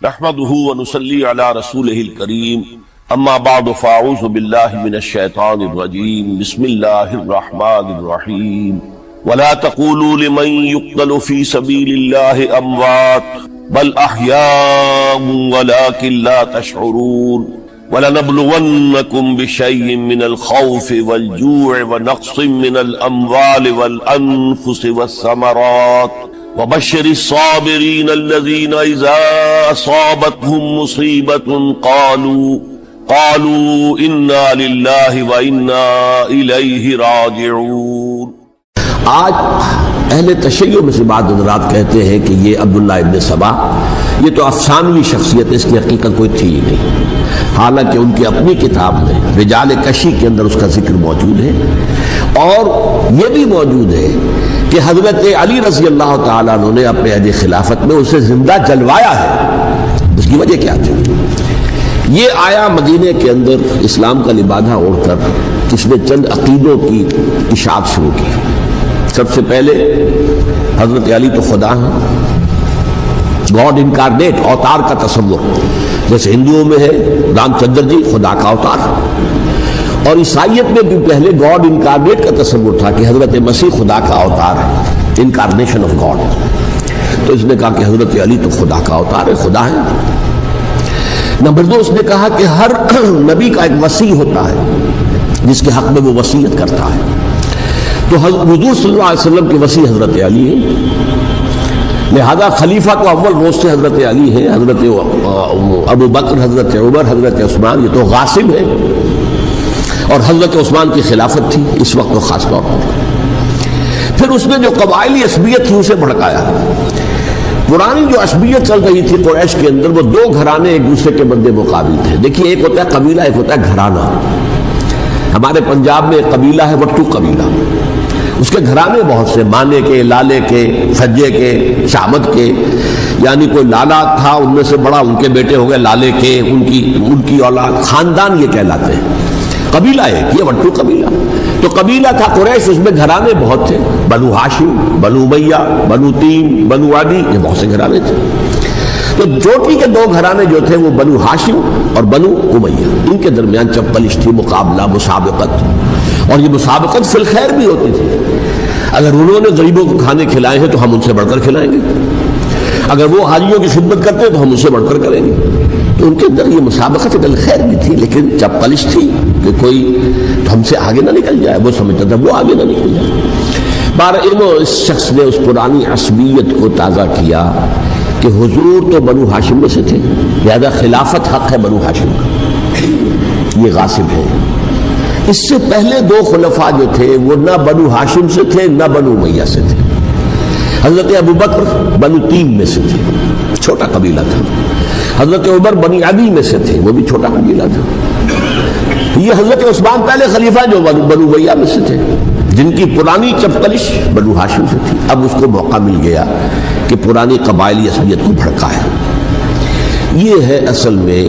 نحمده ونصلي على رسوله الكريم اما بعد فاعوذ بالله من الشيطان الرجيم بسم الله الرحمن الرحيم ولا تقولوا لمن يقتل في سبيل الله اموات بل احياء ولكن لا تشعرون ولنبلونكم بشيء من الخوف والجوع ونقص من الاموال والانفس والثمرات وبشر الصابرين الذين إذا أصابتهم مصيبة قالوا إنا لله وإنا إليه راجعون۔ آج اہل تشیع میں سے بعض حضرات کہتے ہیں کہ یہ عبداللہ ابن سبا یہ تو افسانوی شخصیت ہے، اس کی حقیقت کوئی تھی ہی نہیں، حالانکہ ان کی اپنی کتاب میں رجال کشی کے اندر اس کا ذکر موجود ہے، اور یہ بھی موجود ہے کہ حضرت علی رضی اللہ تعالیٰ عنہ نے اپنے عہد خلافت میں اسے زندہ جلوایا ہے۔ اس کی وجہ کیا تھی؟ یہ آیا مدینے کے اندر اسلام کا لبادہ اوڑھ کر اس نے چند عقیدوں کی اشاعت شروع کی۔ سب سے پہلے حضرت علی تو خدا ہیں، گاڈ انکارنیٹ، اوتار کا تصور، جیسے ہندوؤں میں ہے رام چندر جی خدا کا اوتار، اور عیسائیت میں بھی پہلے گاڈ انکارنیٹ کا تصور تھا کہ حضرت مسیح خدا کا اوتار ہے، انکارنیشن آف گاڈ۔ تو اس نے کہا کہ حضرت علی تو خدا کا اوتار ہے، خدا ہے۔ نمبر دو، اس نے کہا کہ ہر نبی کا ایک وصی ہوتا ہے جس کے حق میں وہ وصیت کرتا ہے، تو حضور صلی اللہ علیہ وسلم کے وصی حضرت علی ہیں، لہذا خلیفہ تو اول روز سے حضرت علی ہے، حضرت ابو بکر، حضرت عمر، حضرت عثمان یہ تو غاصب ہے، اور حضرت عثمان کی خلافت تھی اس وقت تو خاص طور پر۔ پھر اس نے جو قبائلی عصبیت تھی اسے بھڑکایا۔ پرانی جو عصبیت چل رہی تھی قریش کے اندر، وہ دو گھرانے ایک دوسرے کے مد مقابل تھے۔ دیکھیے، ایک ہوتا ہے قبیلہ، ایک ہوتا ہے گھرانہ۔ ہمارے پنجاب میں ایک قبیلہ ہے وٹو قبیلہ، اس کے گھرانے بہت سے، مانے کے، لالے کے، سجے کے، شامت کے، یعنی کوئی لالا تھا ان میں سے بڑا، ان کے بیٹے ہو گئے لالے کے، ان کی اولاد، خاندان یہ کہلاتے ہیں۔ قبیلہ ایک، یہ وٹو قبیلہ۔ تو قبیلہ تھا قریش، اس میں گھرانے بہت تھے، بنو ہاشم، بنو امیہ، بنو تیم، بنو عدی، یہ بہت سے گھرانے تھے۔ تو چوٹی کے دو گھرانے جو تھے وہ بنو ہاشم اور بنو امیہ، ان کے درمیان چپلش تھی، مقابلہ، مسابقت، اور یہ مسابقت فی الخیر بھی ہوتی تھی۔ اگر انہوں نے غریبوں کو کھانے کھلائے ہیں تو ہم ان سے بڑھ کر کھلائیں گے، اگر وہ حاجیوں کی خدمت کرتے ہیں تو ہم ان سے بڑھ کر کریں گے۔ تو ان کے اندر یہ مسابقت فی الخیر بھی تھی، لیکن چپلش تھی کہ کوئی ہم سے آگے نہ نکل جائے، وہ سمجھتا تھا وہ آگے نہ نکل جائے۔ اس شخص نے اس پرانی عصبیت کو تازہ کیا کہ حضور تو بنو ہاشم میں سے تھے، لہذا خلافت حق ہے بنو ہاشم کا، یہ غاصب ہے۔ اس سے پہلے دو خلفاء جو تھے وہ نہ بنو ہاشم سے تھے نہ بنو امیہ سے تھے۔ حضرت ابو بکر بنو تیم میں سے تھے، چھوٹا قبیلہ تھا۔ حضرت عمر بنی عدی میں سے تھے، وہ بھی چھوٹا قبیلہ تھا۔ یہ حضرت عثمان پہلے خلیفہ جو بنو امیہ میں سے تھے، جن کی پرانی چپکلش بنو ہاشم سے تھی۔ اب اس کو موقع مل گیا کہ پرانی قبائلی عصبیت کو بھڑکایا۔ یہ ہے اصل میں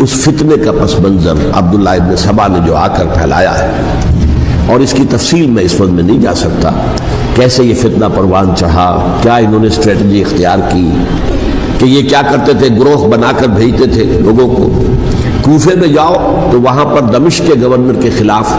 اس فتنے کا پس منظر عبداللہ ابن سبا نے جو آ کر پھیلایا ہے، اور اس کی تفصیل میں اس وقت میں نہیں جا سکتا، کیسے یہ فتنہ پروان چڑھا، کیا انہوں نے اسٹریٹجی اختیار کی، کہ یہ کیا کرتے تھے، گروہ بنا کر بھیجتے تھے لوگوں کو، کوفے میں جاؤ تو وہاں پر دمشق کے گورنر کے خلاف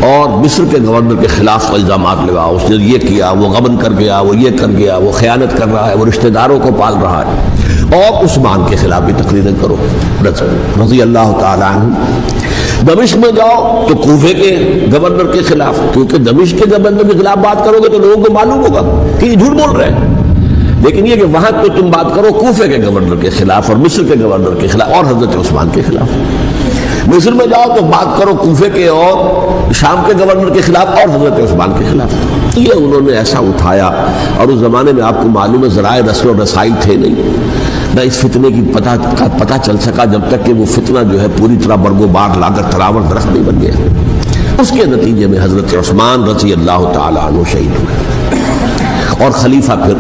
اور مصر کے گورنر کے خلاف الزامات لگاؤ، اس نے یہ کیا، وہ غبن کر گیا، وہ یہ کر گیا، وہ خیانت کر رہا ہے، وہ رشتہ داروں کو پال رہا ہے، اور عثمان کے خلاف بھی تقریریں کرو رضی اللہ تعالیٰ عنہ۔ دمشق میں جاؤ تو کوفے کے گورنر کے خلاف، کیونکہ دمشق کے گورنر کے خلاف بات کرو گے تو لوگوں کو معلوم ہوگا کہ یہ جھوٹ بول رہے ہیں، لیکن یہ کہ وہاں تو تم بات کرو کوفے کے گورنر کے خلاف اور مصر کے گورنر کے خلاف اور حضرت عثمان کے خلاف۔ مصر میں جاؤ تو بات کرو کوفے کے اور شام کے گورنر کے خلاف اور حضرت عثمان کے خلاف۔ یہ انہوں نے ایسا اٹھایا، اور اس زمانے میں آپ کو معلوم ہے ذرائع رسل و رسائل تھے نہیں، نہ اس فتنے کی پتہ چل سکا جب تک کہ وہ فتنہ جو ہے پوری طرح برگو بار لا کر تراور درخت نہیں بن گیا۔ اس کے نتیجے میں حضرت عثمان رضی اللہ تعالیٰ عنہ شہید ہوئے، اور خلیفہ پھر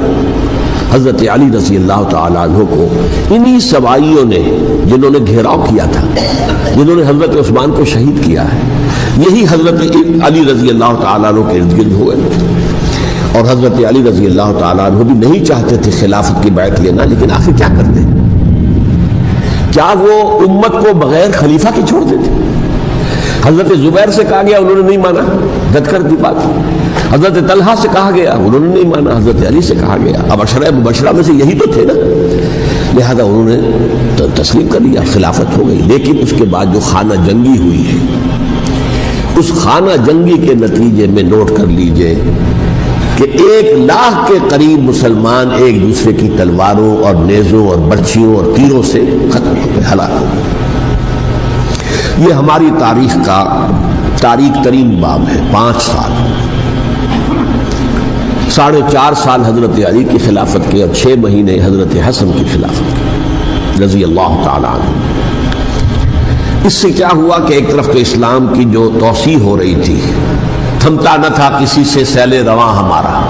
حضرت علی رضی اللہ تعالیٰ عنہ کو انہی سوائیوں نے، جنہوں نے گھیراؤ کیا تھا، جنہوں نے حضرت عثمان کو شہید کیا ہے، یہی حضرت علی رضی اللہ تعالیٰ عنہ کے ارد گرد ہوئے، اور حضرت علی رضی اللہ تعالیٰ عنہ بھی نہیں چاہتے تھے خلافت کی بیعت لینا، لیکن آخر کیا کرتے، کیا وہ امت کو بغیر خلیفہ کے چھوڑ دیتے؟ حضرت زبیر سے کہا گیا، انہوں نے نہیں مانا، رد کر دی بات۔ حضرت طلحہ سے کہا گیا، انہوں نے نہیں مانا۔ حضرت علی سے کہا گیا، اب عشرہ مبشرہ میں سے یہی تو تھے نا، لہذا انہوں نے تسلیم کر لیا، خلافت ہو گئی۔ لیکن اس کے بعد جو خانہ جنگی ہوئی ہے، اس خانہ جنگی کے نتیجے میں نوٹ کر لیجئے کہ 1,00,000 کے قریب مسلمان ایک دوسرے کی تلواروں اور نیزوں اور برچھیوں اور تیروں سے ختم ہو گئے، ہلاک ہو گئے۔ یہ ہماری تاریخ کا تاریخ ترین باب ہے۔ 5 سال، 4.5 سال حضرت علی کی خلافت کے اور 6 مہینے حضرت حسن کی خلافت کے رضی اللہ تعالیٰ عنہ۔ اس سے کیا ہوا کہ ایک طرف تو اسلام کی جو توسیع ہو رہی تھی، تھمتا نہ تھا کسی سے سیل رواں ہمارا،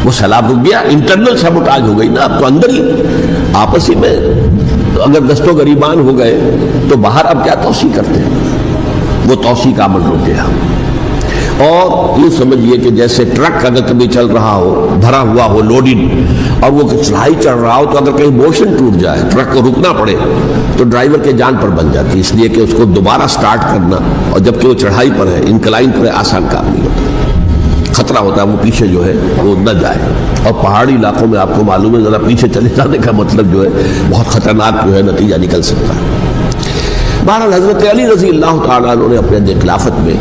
وہ سیلاب رک گیا، انٹرنل سبوٹاج ہو گئی نا، اب تو اندر ہی آپس ہی میں اگر دست و گریبان ہو گئے تو باہر اب کیا توسیع کرتے ہیں، وہ توسیع کا عمل رک گیا۔ اور یہ سمجھیے کہ جیسے ٹرک اگر کبھی چل رہا ہو، بھرا ہوا ہو، لوڈنگ، اور وہ چڑھائی چڑھ رہا ہو، تو اگر کہیں موشن ٹوٹ جائے، ٹرک کو رکنا پڑے، تو ڈرائیور کے جان پر بن جاتی، اس لیے کہ اس کو دوبارہ سٹارٹ کرنا، اور جبکہ وہ چڑھائی پر ہے، انکلائن پر ہے، آسان کام نہیں ہوتا، خطرہ ہوتا ہے وہ پیچھے جو ہے وہ نہ جائے۔ اور پہاڑی علاقوں میں آپ کو معلوم ہے ذرا پیچھے چلے جانے کا مطلب جو ہے بہت خطرناک جو ہے نتیجہ نکل سکتا ہے۔ بہرحال حضرت علی رضی اللہ تعالیٰ عنہ نے اپنے خلافت میں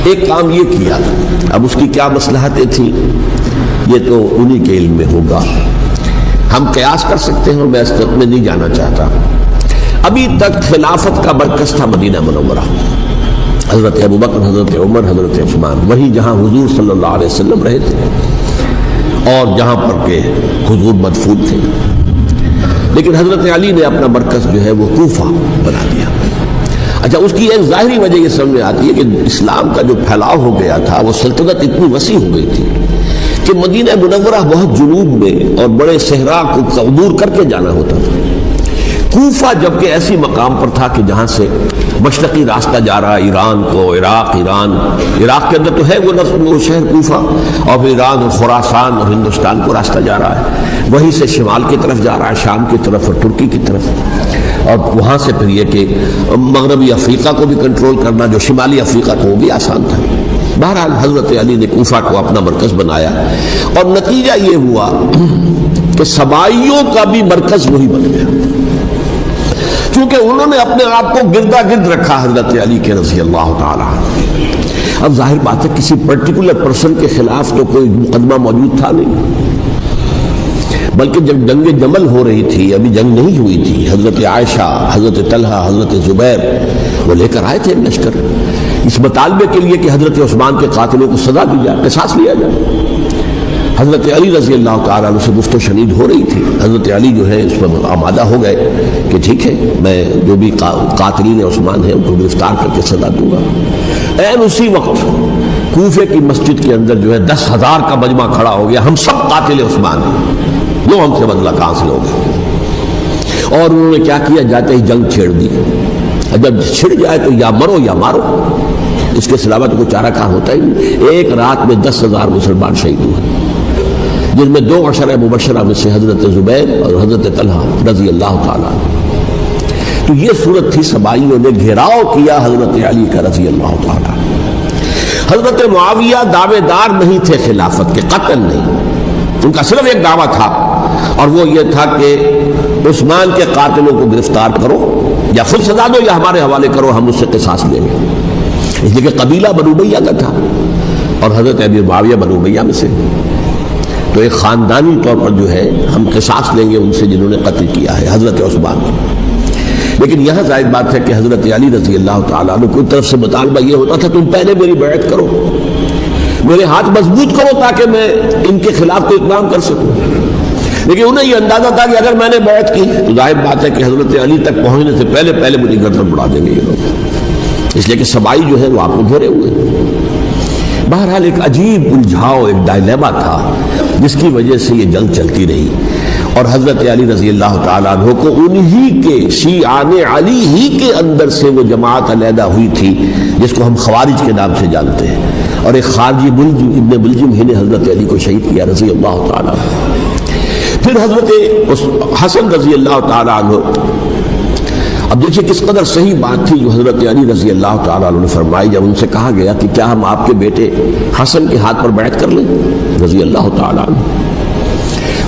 ایک کام یہ کیا، اب اس کی کیا مصلحتیں تھیں یہ تو انہی کے علم میں ہوگا، ہم قیاس کر سکتے ہیں اور میں اس طرف میں نہیں جانا چاہتا۔ ابھی تک خلافت کا مرکز تھا مدینہ منورہ، حضرت ابوبکر، حضرت عمر، حضرت عثمان، وہی جہاں حضور صلی اللہ علیہ وسلم رہے تھے اور جہاں پر کہ حضور مدفون تھے۔ لیکن حضرت علی نے اپنا مرکز جو ہے وہ کوفہ بنا دیا۔ اچھا، اس کی ایک ظاہری وجہ یہ سمجھ میں آتی ہے کہ اسلام کا جو پھیلاؤ ہو گیا تھا، وہ سلطنت اتنی وسیع ہو گئی تھی کہ مدینہ منورہ بہت جنوب میں اور بڑے صحرا کو عبور کر کے جانا ہوتا تھا۔ کوفہ جبکہ ایسی مقام پر تھا کہ جہاں سے مشرقی راستہ جا رہا ہے ایران کو، عراق کے اندر تو ہے وہ شہر کوفہ، اور پھر ایران اور خراسان اور ہندوستان کو راستہ جا رہا ہے، وہیں سے شمال کی طرف جا رہا ہے، شام کی طرف اور ترکی کی طرف، اور وہاں سے پھر یہ کہ مغربی افریقہ کو بھی کنٹرول کرنا، جو شمالی افریقہ کو وہ بھی آسان تھا۔ بہرحال حضرت علی نے کوفہ کو اپنا مرکز بنایا، اور نتیجہ یہ ہوا کہ سبائیوں کا بھی مرکز وہی بن گیا، کیونکہ انہوں نے اپنے آپ کو گردا گرد رکھا حضرت علی کے رضی اللہ تعالیٰ۔ اب ظاہر بات ہے کسی پرٹیکولر پرسن کے خلاف تو کوئی مقدمہ موجود تھا نہیں، بلکہ جب جنگ جمل ہو رہی تھی، ابھی جنگ نہیں ہوئی تھی، حضرت عائشہ، حضرت طلحہ، حضرت زبیر وہ لے کر آئے تھے لشکر اس مطالبے کے لیے کہ حضرت عثمان کے قاتلوں کو سزا دی جائے، قصاص لیا جائے۔ حضرت علی رضی اللہ تعالیٰ عنہ سے گفت و شنید ہو رہی تھی، حضرت علی جو ہے اس پر آمادہ ہو گئے کہ ٹھیک ہے، میں جو بھی قاتلین عثمان ہیں ان کو گرفتار کر کے سزا دوں گا۔ عین اسی وقت کوفے کی مسجد کے اندر جو ہے 10,000 کا مجمع کھڑا ہو گیا، ہم سب قاتل عثمان ہیں، لو ہم سے بدلہ کہاں سے لوگے؟ اور انہوں نے کیا کیا، جاتے ہی جنگ چھیڑ دی۔ جب چھڑ جائے تو یا مرو یا مارو، اس کے علاوہ تو کوئی چارہ کار ہوتا ہی نہیں۔ ایک رات میں 10,000 مسلمان شہید ہوئے، جن میں 2 عشرہ مبشرہ میں سے حضرت زبیر اور حضرت طلحہ رضی اللہ تعالیٰ عنہ۔ تو یہ صورت تھی، سبائیوں نے گھیراؤ کیا حضرت علی کا رضی اللہ تعالیٰ۔ حضرت معاویہ دعوے دار نہیں تھے خلافت کے، قطعاً نہیں، ان کا صرف ایک دعویٰ تھا، اور وہ یہ تھا کہ عثمان کے قاتلوں کو گرفتار کرو، یا خود سزا دو یا ہمارے حوالے کرو، ہم اس سے قصاص لیں گے۔ اس لیے کہ قبیلہ بنو امیہ کا تھا، اور حضرت ابی معاویہ بنو امیہ میں سے، تو ایک خاندانی طور پر جو ہے ہم قصاص لیں گے ان سے جنہوں نے قتل کیا ہے حضرت عثمان کو۔ لیکن یہاں ظاہر بات ہے کہ حضرت علی رضی اللہ تعالیٰ عنہ کی طرف سے مطالبہ یہ ہوتا تھا تم پہلے میری بیعت کرو، میرے ہاتھ مضبوط کرو تاکہ میں ان کے خلاف کوئی اقدام کر سکوں۔ لیکن انہیں یہ اندازہ تھا کہ اگر میں نے بیعت کی تو ظاہر بات ہے کہ حضرت علی تک پہنچنے سے پہلے مجھے گردن بڑھا دیں گے یہ لوگ، اس لیے کہ سبائی جو ہے وہ آپ کو گھیرے ہوئے۔ بہرحال ایک عجیب الجھاؤ، ایک ڈائلیما تھا جس کی وجہ سے یہ جنگ چلتی رہی، اور حضرت علی رضی اللہ تعالیٰ عنہ کو انہی کے شیعان علی ہی کے اندر سے وہ جماعت علیحدہ ہوئی تھی جس کو ہم خوارج کے نام سے جانتے ہیں، اور ایک خارجی ملجم ابن ملجم ہی نے حضرت علی کو شہید کیا رضی اللہ تعالیٰ عنہ۔ پھر حضرت حسن رضی اللہ تعالیٰ عنہ اب دیکھیے کس قدر صحیح بات تھی جو حضرت علی رضی اللہ تعالیٰ عنہ نے فرمائی جب ان سے کہا گیا کہ کیا ہم آپ کے بیٹے حسن کے ہاتھ پر بیعت کر لیں رضی اللہ تعالیٰ عنہ.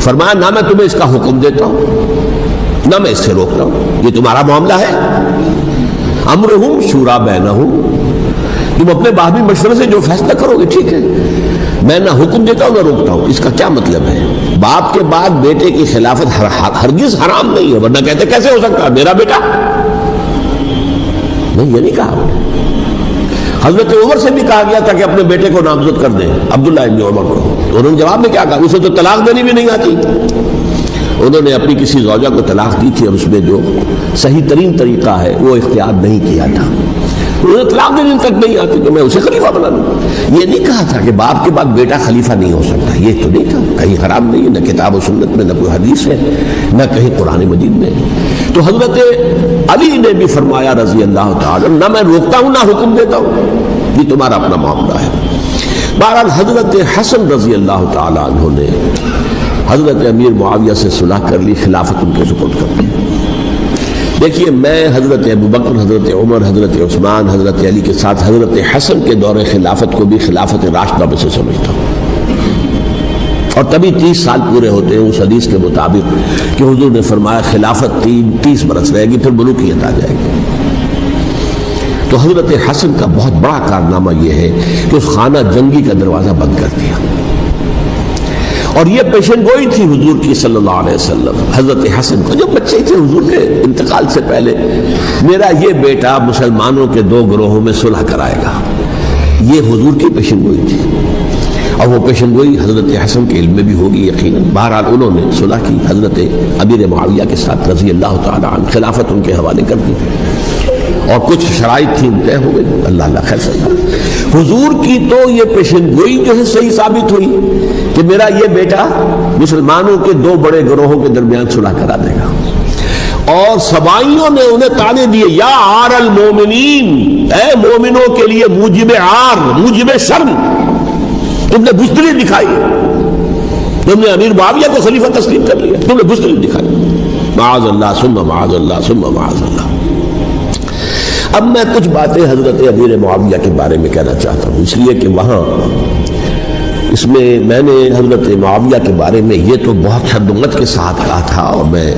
فرمایا نہ میں تمہیں اس کا حکم دیتا ہوں نہ میں اس سے روکتا ہوں، یہ تمہارا معاملہ ہے. امرہم شورا بینہم، تم اپنے باہمی مشورے سے جو فیصلہ کرو گے ٹھیک ہے، میں نہ حکم دیتا ہوں نہ روکتا ہوں. اس کا کیا مطلب ہے؟ باپ کے بعد بیٹے کی خلافت ہرگز حرام نہیں ہے، ورنہ کہتے کیسے ہو سکتا ہے میرا بیٹا؟ نہیں، یہ نہیں کہا. حضرت عمر سے بھی کہا گیا تھا کہ اپنے بیٹے کو نامزد کر دیں، عبداللہ ابن عمر کو. تو انہوں نے جواب میں کیا کہا؟ اسے تو طلاق دینی بھی نہیں آتی. انہوں نے اپنی کسی زوجہ کو طلاق دی تھی اور اس میں جو صحیح ترین طریقہ ہے وہ اختیار نہیں کیا تھا. انہوں نے طلاق دینے تک نہیں آتی تو میں اسے خلیفہ بنا دوں. یہ نہیں کہا تھا کہ باپ کے بعد بیٹا خلیفہ نہیں ہو سکتا، یہ تو نہیں تھا. کہیں حرام نہیں ہے، نہ کتاب و سنت میں، نہ کوئی حدیث ہے، نہ کہیں قرآن مجید میں. تو حضرت علی نے بھی فرمایا رضی اللہ تعالیٰ نہ میں روکتا ہوں نہ حکم دیتا ہوں، یہ تمہارا اپنا معاملہ ہے. بہرحال حضرت حسن رضی اللہ تعالیٰ عنہ نے حضرت امیر معاویہ سے صلح کر لی، خلافت ان کے سپرد کر دی. دیکھیے میں حضرت ابوبکر، حضرت عمر، حضرت عثمان، حضرت علی کے ساتھ حضرت حسن کے دور خلافت کو بھی خلافت راشدہ میں سے سمجھتا ہوں. اور تبھی 30 سال پورے ہوتے ہیں اس حدیث کے مطابق کہ حضور نے فرمایا خلافت 30 برس رہے گی پھر ملوکیت آ جائے گی. تو حضرت حسن کا بہت بڑا کارنامہ یہ ہے کہ اس خانہ جنگی کا دروازہ بند کر دیا. اور یہ پیشن گوئی تھی حضور کی صلی اللہ علیہ وسلم. حضرت حسن کو جب بچے تھے حضور کے انتقال سے پہلے، میرا یہ بیٹا مسلمانوں کے 2 گروہوں میں صلح کرائے گا، یہ حضور کی پیشن گوئی تھی. اور وہ پیشن گوئی حضرت حسن کے علم میں بھی ہوگی یقیناً. بہرحال انہوں نے صلح کی حضرت امیر معاویہ کے ساتھ رضی اللہ تعالیٰ عنہ، خلافت ان کے حوالے کر دی اور کچھ شرائط تھی طے ہو گئی. اللہ خیر صحیح. حضور کی تو یہ پیشن گوئی جو ہے صحیح ثابت ہوئی کہ میرا یہ بیٹا مسلمانوں کے 2 بڑے گروہوں کے درمیان صلح کرا دے گا. اور سبائیوں نے انہیں تانے دیے، یا عار المومنین، اے مومنوں کے لیے موجب عار، موجب شرم تم نے بزدلی دکھائی، تم نے امیر معاویہ کو خلیفہ تسلیم کر لیا، تم نے بزدلی دکھائی. معاذ اللہ ثم معاذ اللہ ثم معاذ اللہ. اب میں کچھ باتیں حضرت امیر معاویہ کے بارے میں کہنا چاہتا ہوں، اس لیے کہ وہاں اس میں نے حضرت معاویہ کے بارے میں یہ تو بہت حدت کے ساتھ کہا تھا اور میں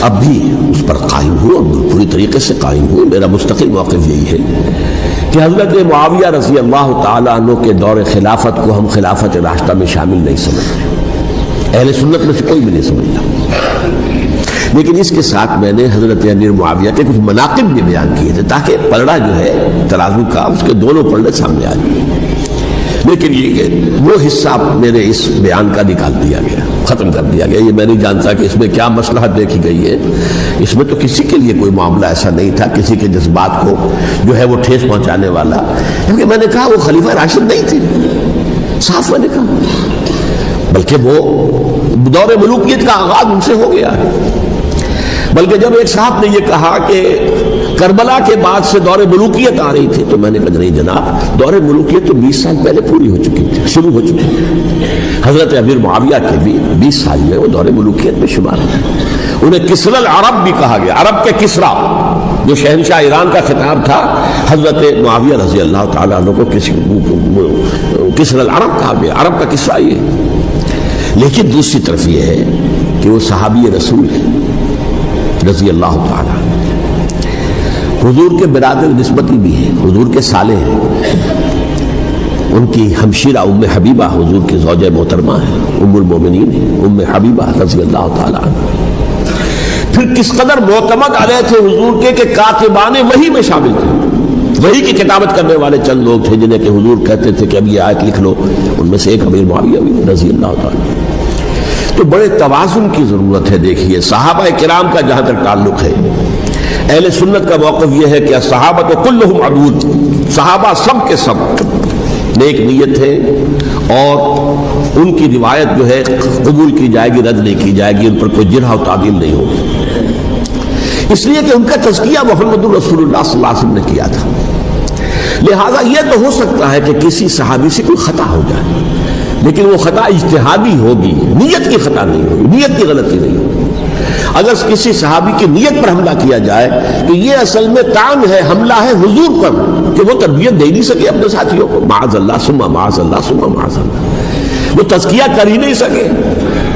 اب بھی اس پر قائم ہوں اور پوری طریقے سے قائم ہوں. میرا مستقل موقف یہی ہے کہ حضرت معاویہ رضی اللہ تعالیٰ عنہ کے دور خلافت کو ہم خلافت راشدہ میں شامل نہیں سمجھتے، اہل سنت میں سے کوئی بھی نہیں سمجھتا. لیکن اس کے ساتھ میں نے حضرت امیر معاویہ کے کچھ مناقب بھی بیان کیے تھے تاکہ پلڑا جو ہے ترازو کا اس کے دونوں پلڑے سامنے آ جائیں. لیکن یہ کہ وہ حصہ میرے اس بیان کا نکال دیا گیا، ختم کر دیا گیا. یہ میں نہیں جانتا کہ اس میں کیا مصلحت دیکھی گئی ہے. اس میں تو کسی کے لیے کوئی معاملہ ایسا نہیں تھا کسی کے جذبات کو جو ہے وہ ٹھیس پہنچانے والا، کیونکہ میں نے کہا وہ خلیفہ راشد نہیں تھے، صاف میں نے کہا، بلکہ وہ دور ملوکیت کا آغاز ان سے ہو گیا ہے. بلکہ جب ایک صاحب نے یہ کہا کہ کربلا کے بعد سے دور ملوکیت آ رہی تھی تو میں نے کہا نہیں جناب، دور ملوکیت تو 20 سال پہلے پوری ہو چکی تھی، شروع ہو چکی تھی. حضرت امیر معاویہ کے بھی 20 سال میں وہ دور ملوکیت میں شمار ہیں. انہیں کسرى العرب بھی کہا گیا، عرب کے کسریٰ جو شہنشاہ ایران کا خطاب تھا، حضرت معاویہ رضی اللہ تعالیٰ عنہ کو کسرى العرب کہا گیا، عرب کا کسریٰ یہ. لیکن دوسری طرف یہ ہے کہ وہ صحابی رسول ہے رضی اللہ تعالیٰ، حضور کے برادر نسبتی بھی ہیں، حضور کے سالے ہیں. ان کی ہمشیرہ ام حبیبہ حضور کی زوجہ محترمہ ہیں، ام المومنین ہیں، ام حبیبہ رضی اللہ تعالیٰ عنہ. پھر کس قدر معتمد علیہ تھے حضور کے کہ کاتبان وحی میں شامل تھے. وحی کی کتابت کرنے والے چند لوگ تھے جنہیں کہ حضور کہتے تھے کہ اب یہ آیت لکھ لو. ان میں سے ایک امیر معاویہ بھی رضی اللہ تعالیٰ. تو بڑے توازن کی ضرورت ہے. دیکھیے صحابہ کرام کا جہاں تک تعلق ہے، اہل سنت کا موقف یہ ہے کہ صحابہ تو کلہم عدول، صحابہ سب کے سب نیک نیت ہے اور ان کی روایت جو ہے قبول کی جائے گی، رد نہیں کی جائے گی، ان پر کوئی جرح و تعدیل نہیں ہوگی، اس لیے کہ ان کا تزکیہ محمد رسول اللہ صلی اللہ علیہ وسلم نے کیا تھا. لہذا یہ تو ہو سکتا ہے کہ کسی صحابی سے کوئی خطا ہو جائے، لیکن وہ خطا اجتہادی ہوگی، نیت کی خطا نہیں ہوگی، نیت کی غلطی نہیں ہوگی. اگر کسی صحابی کی نیت پر حملہ کیا جائے کہ یہ اصل میں طعن ہے، حملہ ہے حضور پر کہ وہ تربیت دے نہیں سکے اپنے ساتھیوں کو، معاذ اللہ ثم معاذ اللہ ثم معاذ اللہ، وہ تزکیہ کر ہی نہیں سکے۔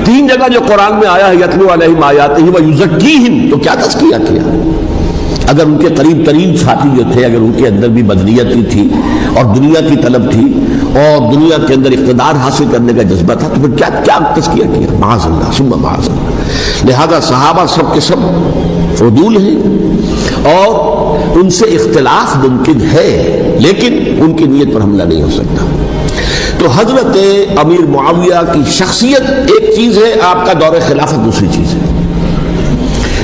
3 جگہ جو قرآن میں آیا ہے یتلو علیہم آیاتہ ویزکیہم، تو کیا تزکیہ کیا؟ اگر ان کے قریب ترین ساتھی جو تھے، اگر ان کے اندر بھی بدنیت تھی اور دنیا کی طلب تھی اور دنیا کے اندر اقتدار حاصل کرنے کا جذبہ تھا، تو پھر کیا تزکیہ کیا؟ معاذ اللہ ثم معاذ اللہ۔ لہذا صحابہ سب کے سب فضول ہیں اور ان سے اختلاف ممکن ہے، لیکن ان کی نیت پر حملہ نہیں ہو سکتا۔ تو حضرت امیر معاویہ کی شخصیت ایک چیز ہے، آپ کا دور خلافت دوسری چیز ہے۔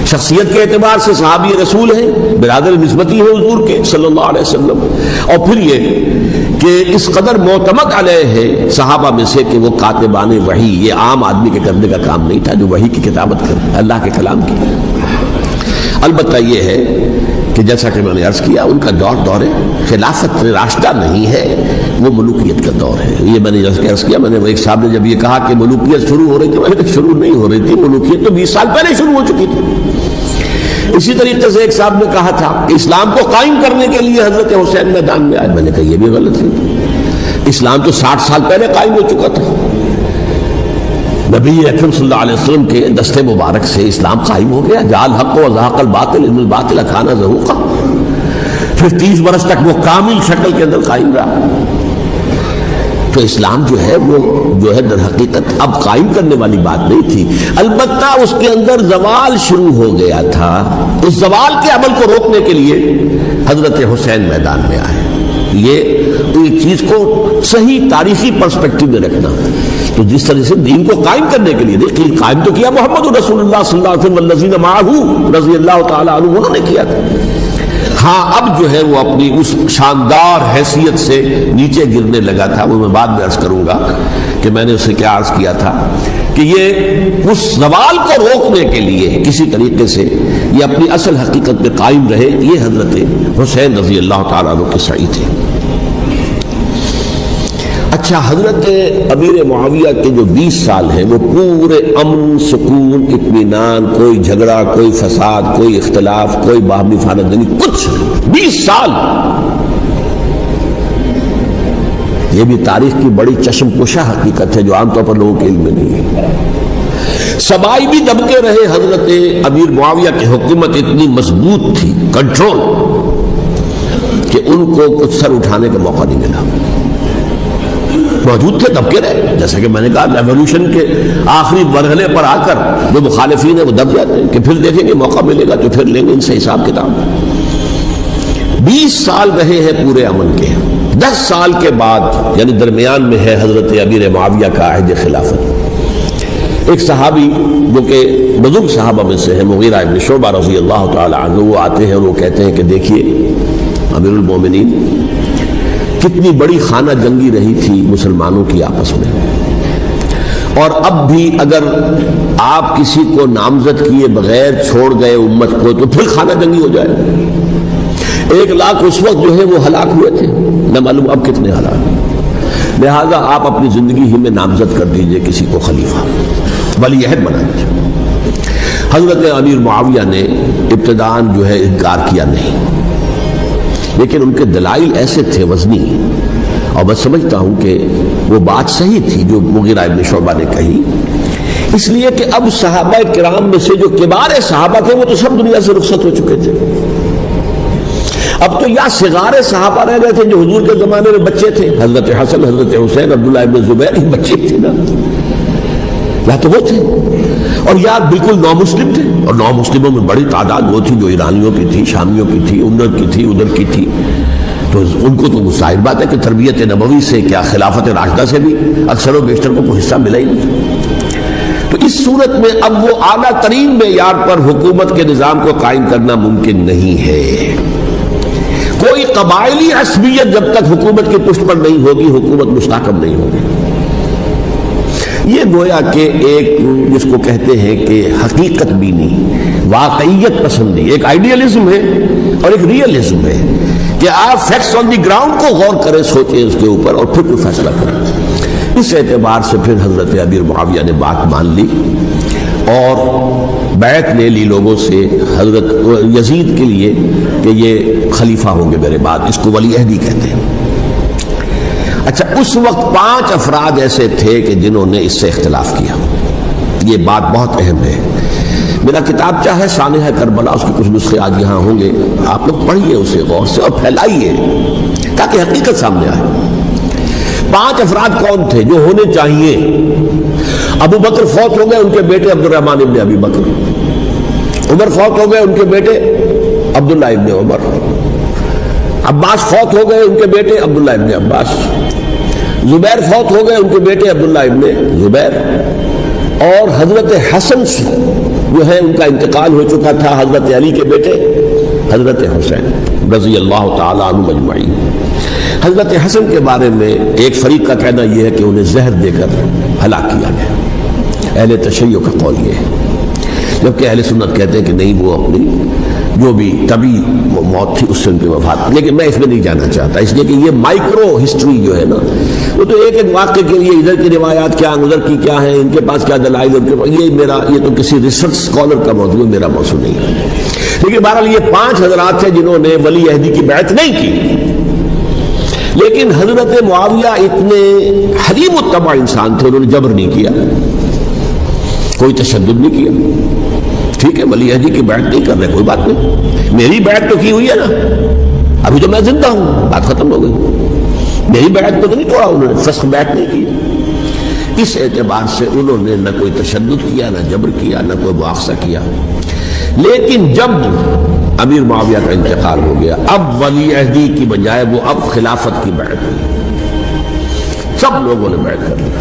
شخصیت کے اعتبار سے صحابی رسول ہیں، برادر نسبتی ہیں حضور کے صلی اللہ علیہ وسلم، اور پھر یہ کہ اس قدر معتمد علیہ ہے صحابہ میں سے کہ وہ کاتبان وحی، یہ عام آدمی کے کرنے کا کام نہیں تھا جو وحی کی کتابت کرے، اللہ کے کلام کی۔ البتہ یہ ہے کہ جیسا کہ میں نے عرض کیا، ان کا دور خلافت راشدہ نہیں ہے، وہ ملوکیت کا دور ہے۔ یہ میں نے عرض کیا، میں نے ایک صاحب نے جب یہ کہا کہ ملوکیت شروع ہو رہی تھی، میں نے کہا شروع نہیں ہو رہی تھی، ملوکیت تو 20 سال پہلے شروع ہو چکی تھی۔ اسی طریقے سے ایک صاحب نے کہا تھا کہ اسلام کو قائم کرنے کے لیے حضرت حسین میدان میں آئے، میں نے کہا یہ بھی غلط ہے، اسلام تو 60 سال پہلے قائم ہو چکا تھا، نبی اکرم صلی اللہ علیہ وسلم کے دستے مبارک سے اسلام قائم ہو گیا، جعل حق و زہق الباطل ان الباطل کان زہوقا، پھر 30 برس تک وہ کامل شکل کے اندر قائم رہا۔ تو اسلام جو ہے وہ جو ہے در حقیقت اب قائم کرنے والی بات نہیں تھی، البتہ اس کے اندر زوال شروع ہو گیا تھا، اس زوال کے عمل کو روکنے کے لیے حضرت حسین میدان میں آئے۔ یہ چیز کو صحیح تاریخی پرسپیکٹو میں رکھنا، تو جس طرح سے دین کو قائم کرنے کے لیے دیکھیے، قائم تو کیا محمد رسول اللہ صلی اللہ علیہ وسلم والذین معہ رضی اللہ تعالیٰ عنہ، انہوں نے کیا تھا۔ ہاں اب جو ہے وہ اپنی اس شاندار حیثیت سے نیچے گرنے لگا تھا، وہ میں بعد میں عرض کروں گا کہ میں نے اسے کیا عرض کیا تھا کہ یہ اس زوال کو روکنے کے لیے کسی طریقے سے یہ اپنی اصل حقیقت پہ قائم رہے، یہ حضرت حسین رضی اللہ تعالیٰ عنہ کے سعی تھے۔ اچھا، حضرت امیر معاویہ کے جو 20 سال ہیں وہ پورے امن، سکون، اطمینان، کوئی جھگڑا، کوئی فساد، کوئی اختلاف، کوئی باہمی خانہ، کچھ 20 سال۔ یہ بھی تاریخ کی بڑی چشم کشا حقیقت ہے جو عام طور پر لوگوں کے علم میں نہیں ہے۔ سبائی بھی دبکے رہے، حضرت امیر معاویہ کی حکومت اتنی مضبوط تھی، کنٹرول، کہ ان کو کچھ سر اٹھانے کا موقع نہیں ملا۔ موجود تھے، دبکے رہے، جیسا کہ میں نے کہا ریولوشن کے آخری مرحلے پر آ کر جو مخالفین ہیں وہ دب جاتے ہیں کہ پھر دیکھیں گے موقع ملے گا تو پھر لیں گے ان سے حساب کتاب۔ 20 سال رہے ہیں پورے امن کے، 10 سال کے بعد یعنی درمیان میں ہے حضرت امیر معاویہ کا عہد خلافت۔ ایک صحابی جو کہ بزرگ صحابہ میں سے ہے، مغیرہ ابن شعبہ رضی اللہ تعالی عنہ، وہ آتے ہیں اور وہ کہتے ہیں کہ دیکھیے امیر المومنین، کتنی بڑی خانہ جنگی رہی تھی مسلمانوں کی آپس میں، اور اب بھی اگر آپ کسی کو نامزد کیے بغیر چھوڑ گئے امت کو تو پھر خانہ جنگی ہو جائے۔ 1 لاکھ اس وقت جو ہے وہ ہلاک ہوئے تھے، نہ معلوم اب کتنے ہلاک۔ لہذا آپ اپنی زندگی ہی میں نامزد کر دیجئے کسی کو خلیفہ، ولی عہد بنا دیجئے۔ حضرت امیر معاویہ نے ابتداءً جو ہے انکار کیا نہیں، لیکن ان کے دلائل ایسے تھے وزنی، اور میں سمجھتا ہوں کہ وہ بات صحیح تھی جو مغیرہ ابن شعبہ نے کہی، اس لیے کہ اب صحابہ کرام میں سے جو کبار صحابہ تھے وہ تو سب دنیا سے رخصت ہو چکے تھے، اب تو یا صغار صحابہ رہ گئے تھے جو حضور کے زمانے میں بچے تھے، حضرت حسن، حضرت حسین، عبداللہ ابن زبیر، یہ بچے تھے نا، یا تو وہ تھے، اور یا بالکل نو مسلم تھے، اور نو مسلموں میں بڑی تعداد وہ تھی جو ایرانیوں کی تھی، شامیوں کی تھی، ادھر کی تھی، ادھر کی تھی، تو ان کو تو ظاہر بات ہے کہ تربیت نبوی سے کیا خلافت راشدہ سے بھی اکثر و بیشتر کو حصہ ملا ہی نہیں۔ تو اس صورت میں اب وہ اعلیٰ ترین معیار پر حکومت کے نظام کو قائم کرنا ممکن نہیں ہے۔ کوئی قبائلی عصبیت جب تک حکومت کی پشت پر نہیں ہوگی، حکومت مستحکم نہیں ہوگی۔ یہ گویا کہ ایک جس کو کہتے ہیں کہ حقیقت بینی، واقعیت پسندی، ایک آئیڈیالزم ہے اور ایک ریئلزم ہے کہ آپ فیکٹس آن دی گراؤنڈ کو غور کریں، سوچیں اس کے اوپر اور پھر کوئی فیصلہ کریں۔ اس اعتبار سے پھر حضرت امیر معاویہ نے بات مان لی اور بیعت لے لی لوگوں سے حضرت یزید کے لیے کہ یہ خلیفہ ہوں گے میرے بعد، اس کو ولی عہدی کہتے ہیں۔ اچھا، اس وقت 5 افراد ایسے تھے کہ جنہوں نے اس سے اختلاف کیا۔ یہ بات بہت اہم ہے۔ میرا کتابچہ ہے سانحہ کربلا، اس کے کچھ نسخے آج یہاں ہوں گے، آپ لوگ پڑھیے اسے غور سے اور پھیلائیے تاکہ حقیقت سامنے آئے۔ 5 افراد کون تھے جو ہونے چاہیے؟ ابو بکر فوت ہو گئے، ان کے بیٹے عبد الرحمن ابن ابی بکر۔ عمر فوت ہو گئے، ان کے بیٹے عبداللہ ابن عمر۔ عباس فوت ہو گئے، ان کے بیٹے عبداللہ ابن عباس۔ زبیر فوت ہو گئے، ان کے بیٹے عبداللہ ابن زبیر۔ اور حضرت حسن جو ہے ان کا انتقال ہو چکا تھا، حضرت علی کے بیٹے حضرت حسین رضی اللہ تعالی عنہ اجمعین۔ حضرت حسن کے بارے میں ایک فریق کا کہنا یہ ہے کہ انہیں زہر دے کر ہلاک کیا گیا، اہل تشیع کا قول یہ ہے، جبکہ اہل سنت کہتے ہیں کہ نہیں، وہ اپنی جو بھی طبی موت تھی اس سے ان کی وفات۔ لیکن میں اس میں نہیں جانا چاہتا، اس لیے کہ یہ مائکرو ہسٹری جو ہے نا، وہ تو ایک ایک واقعے کے لیے ادھر کی روایات کیا، ادھر کی کیا ہیں، ان کے پاس کیا دلائل، یہ تو کسی ریسرچ اسکالر کا موضوع، میرا موضوع نہیں ہے۔ لیکن بہرحال یہ 5 حضرات تھے جنہوں نے ولی عہدی کی بیعت نہیں کی، لیکن حضرت معاویہ اتنے حلیم الطبع انسان تھے، انہوں نے جبر نہیں کیا، کوئی تشدد نہیں کیا۔ ٹھیک ہے، ولی عہدی کی بیعت نہیں کر رہے، کوئی بات نہیں، میری بیعت تو کی ہوئی ہے نا، ابھی تو میں زندہ ہوں، بات ختم ہو گئی، میری بیعت تو نہیں توڑا انہوں نے، فسخ بیعت نہیں کی۔ اس اعتبار سے انہوں نے نہ کوئی تشدد کیا، نہ جبر کیا، نہ کوئی مواخذہ کیا۔ لیکن جب امیر معاویہ کا انتقال ہو گیا، اب ولی عہدی کی بجائے وہ اب خلافت کی بیعت ہوئی، سب لوگوں نے بیعت کر لیا۔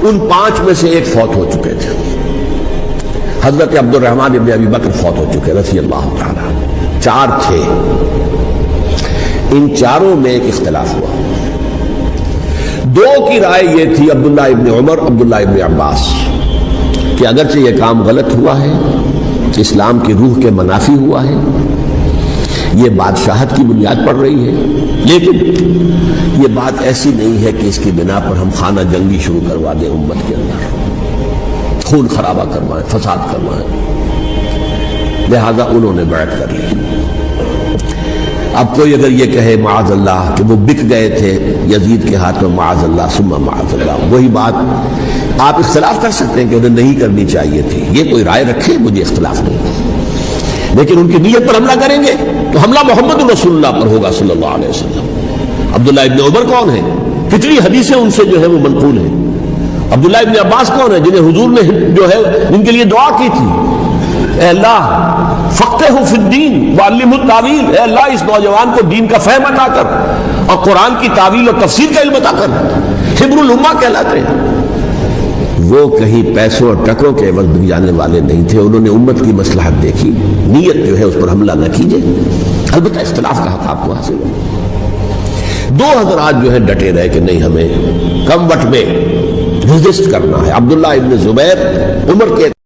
ان 5 میں سے ایک فوت ہو چکے تھے، حضرت عبد الرحمن ابن ابی بکر فوت ہو چکے رضی اللہ تعالی۔ 4 تھے، ان 4 میں ایک اختلاف ہوا۔ 2 کی رائے یہ تھی، عبداللہ ابن عمر، عبداللہ ابن عباس، کہ اگرچہ یہ کام غلط ہوا ہے، اسلام کی روح کے منافی ہوا ہے، یہ بادشاہت کی بنیاد پڑ رہی ہے، لیکن یہ بات ایسی نہیں ہے کہ اس کی بنا پر ہم خانہ جنگی شروع کروا دیں امت کے اندر، خون خرابہ کروائیں، فساد کروائیں۔ لہذا انہوں نے بیعت کر لی۔ اب کوئی اگر یہ کہے معاذ اللہ کہ وہ بک گئے تھے یزید کے ہاتھ میں، معاذ اللہ ثم معاذ اللہ، وہی بات آپ اختلاف کر سکتے ہیں کہ انہیں نہیں کرنی چاہیے تھی، یہ کوئی رائے رکھے، مجھے اختلاف نہیں، لیکن ان کی نیت پر حملہ کریں گے تو حملہ محمد رسول اللہ پر ہوگا صلی اللہ علیہ وسلم۔ عبداللہ ابن عمر کون ہے؟ کتنی حدیثیں ان سے جو ہے وہ منقول ہیں۔ عبداللہ ابن عباس کون ہے؟ جنہیں حضور نے جو ہے جن کے لیے دعا کی تھی، اے اللہ فقہہ فی الدین وعلمہ التاویل، اے اللہ اس نوجوان کو دین کا فہم عطا کر اور قرآن کی تعویل اور تفسیر کا علم عطا کر، حبر الامہ کہلاتے ہیں۔ وہ کہیں پیسوں اور ٹکوں کے عوض بک جانے والے نہیں تھے، انہوں نے امت کی مصلحت دیکھی، نیت جو ہے اس پر حملہ نہ کیجیے، البتہ اختلاف کا حق آپ کو حاصل ہے۔ 2 حضرات جو ہے ڈٹے رہے کہ نہیں، ہمیں کم وٹ میں ریزسٹ کرنا ہے، عبداللہ ابن زبیر عمر کے